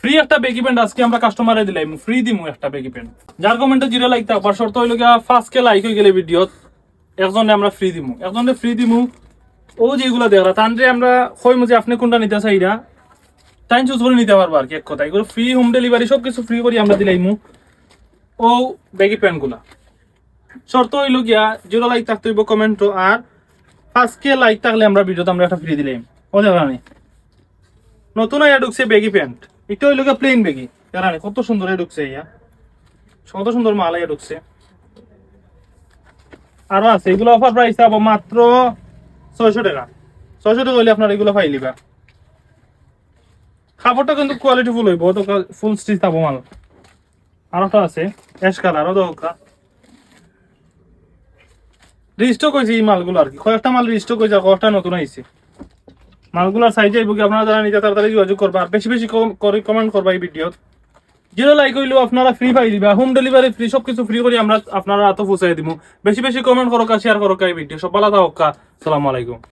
Free একটা baggy pant আজকে আমরা কাস্টমারে দিলাম, ফ্রি দিমু একটা বেগি প্যান্ট। যার কমেন্টে 0 লাইক থাকবার শর্ত হইল গিয়া 5K লাইক হয়ে গেলে ভিডিওত একজনে আমরা ফ্রি দিমু, একজনে ফ্রি দিমু। ও যেগুলো দেখলা তানরে আমরা কইমু যে আপনি কোনটা নিতে চাইরা টাইম চুজ করে নিতে পারবো আর কি। এক কথা এগুলো ফ্রি, হোম ডেলিভারি সবকিছু ফ্রি করি আমরা দিলাইমু। ও বেগি প্যান্ট গুলা শর্ত হইল গিয়া 0 লাইক থাকতে হইব কমেন্ট, আর 5K লাইক থাকলে আমরা ভিডিওতে আমরা একটা ফ্রি দিলাম। ও জানি নতুন আইয়া ঢুকছে বেগি প্যান্ট, এটা হইল গিয়া প্লেন বেগি। জানি কত সুন্দর ঢুকছে, ইয়া কত সুন্দর মাল আইয়া ঢুকছে। আরো আছে, এগুলো অফার প্রাইস পাবো মাত্র 600 টাকা। 600 টাকা হইলে আপনার এগুলো পাইলিবা। কাপড়টা কিন্তু কোয়ালিটি ফুল হইব, তো ফুল স্টিচ পাবো মাল। আরো তো আছে অ্যাশ কালার, আরো দরকার রিস্টক হয়েছে এই মালগুলো আর কি। কয়েকটা মাল রিস্টক হয়েছে, কয়েকটা নতুন আইছে। মালগুলোর সাইজে আইব কি আপনারা যারা নিতে তাড়াতাড়ি যোগাযোগ করবা, আর বেশি বেশি করে কমেন্ট করবা এই ভিডিওত। 0 লাইক হইলেও আপনারা ফ্রি পাই দিবা, হোম ডেলিভারি ফ্রি, সবকিছু ফ্রি করে আমরা আপনারা এত পৌঁছাই দিব। বেশি বেশি কমেন্ট করো, শেয়ার করো এই ভিডিও। সব ভালো থাকা, আসসালামু আলাইকুম।